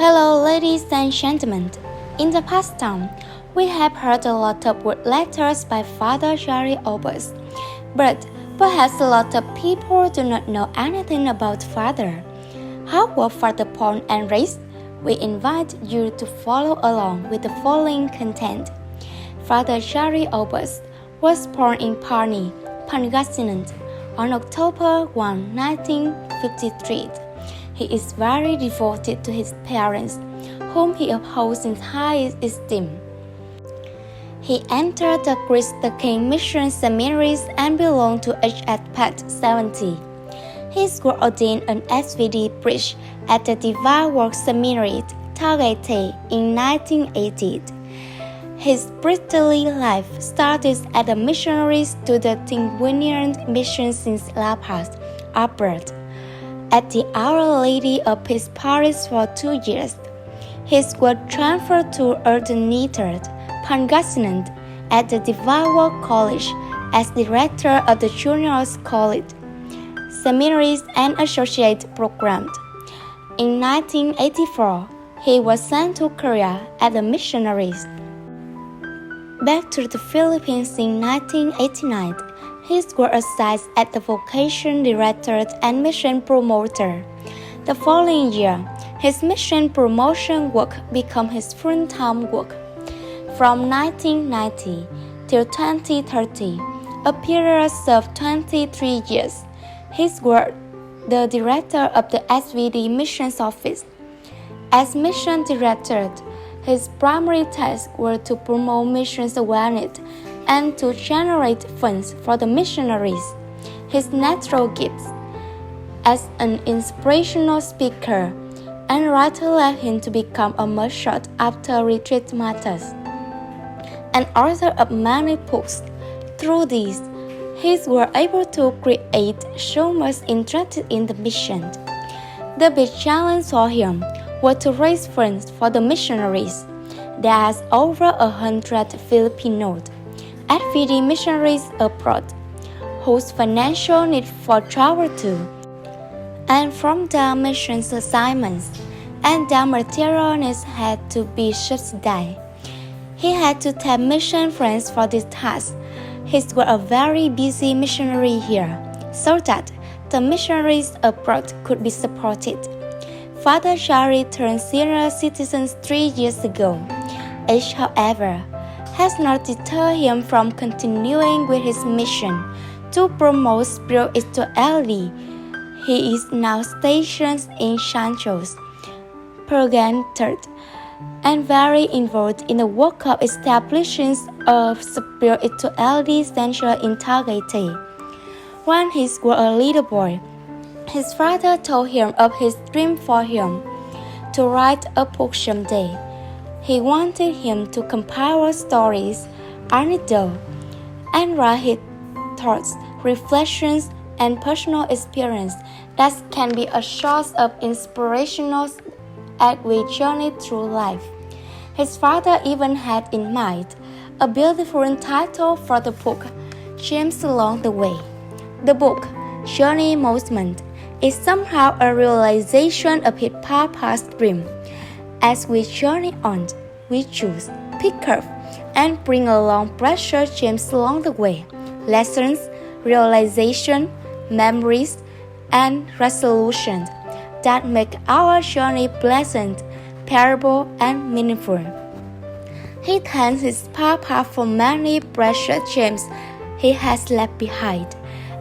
Hello, ladies and gentlemen. In the past time, we have heard a lot of good letters by Father Jerry Orbos, but perhaps a lot of people do not know anything about Father. How were Father born and raised? We invite you to follow along with the following content. Father Jerry Orbos was born in Parny, Pangasinan, on October 1, 1953. He is very devoted to his parents, whom he upholds in high esteem. He entered the Christ the King Mission Seminaries and belonged to H.S. 70. He was ordained an SVD priest at the Divine Work Seminary, Tagaytay, in 1980. His priestly life started as a missionary to the Tinguinian Mission since La Paz, Albert, at the Our Lady of Peace Parish for 2 years. He was transferred to Urdanetard, Pangasinan, at the Divine Work College as director of the Junior College, Seminaries and Associate Programs. In 1984, he was sent to Korea as a missionary. Back to the Philippines in 1989, he was assigned as the Vocation Director and Mission Promoter. The following year, his mission promotion work became his full-time work. From 1990 till 2030, a period of 23 years, he was the director of the SVD Missions Office. As mission director, his primary tasks were to promote missions awareness and to generate funds for the missionaries. His natural gifts as an inspirational speaker and writer led him to become a merchant after retreat matters, an author of many books. Through these, he was able to create so much interest in the mission. The big challenge for him was to raise funds for the missionaries. There are over 100 Filipinos, SVD missionaries abroad, whose financial need for travel to and from their missions assignments, and their material needs had to be subsidized. He had to take mission friends for this task. He was a very busy missionary here, so that the missionaries abroad could be supported. Father Jerry turned senior citizen 3 years ago. Age, however, has not deterred him from continuing with his mission to promote spirituality. He is now stationed in Santos, Purgatory, and very involved in the work of establishing a spirituality center in Tagaytay. When he was a little boy, his father told him of his dream for him to write a book someday. He wanted him to compile stories, anecdotes, and write his thoughts, reflections, and personal experience that can be a source of inspiration as we journey through life. His father even had in mind a beautiful title for the book, Gems Along the Way. The book, Journey Movement, is somehow a realization of his papa's dream. As we journey on, we choose, pick up, and bring along precious gems along the way, lessons, realization, memories, and resolutions that make our journey pleasant, bearable, and meaningful. He thanks his papa for many precious gems he has left behind,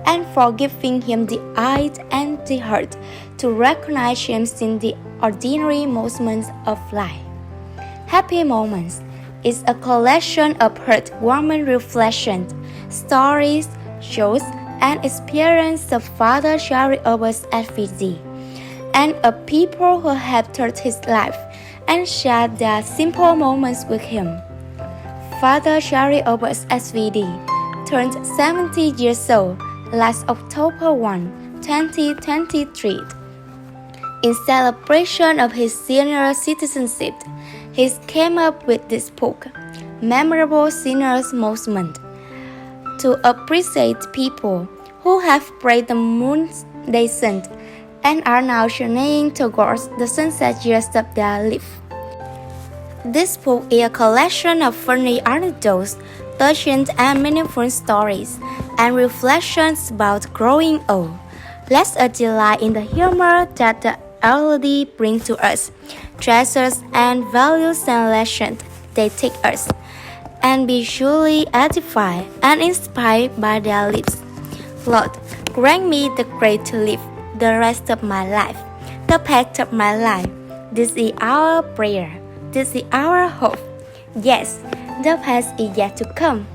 and for giving him the eye and the heart to recognize gems in the ordinary moments of life. Happy Moments is a collection of heartwarming reflections, stories, jokes, and experiences of Father Jerry Orbos SVD, and of people who have touched his life and shared their simple moments with him. Father Jerry Orbos SVD turned 70 years old last October 1, 2023. In celebration of his senior citizenship, he came up with this book, Memorable Senior's Movement, to appreciate people who have braved the moons they sent and are now journeying towards the sunset years of their life. This book is a collection of funny anecdotes, touching and meaningful stories, and reflections about growing old. Let's delight in the humor that the elderly bring to us, treasures and values and lessons they teach us, and be surely edified and inspired by their lives. Lord, grant me the grace to live the rest of my life, the path of my life. This is our prayer. This is our hope. Yes, the best is yet to come.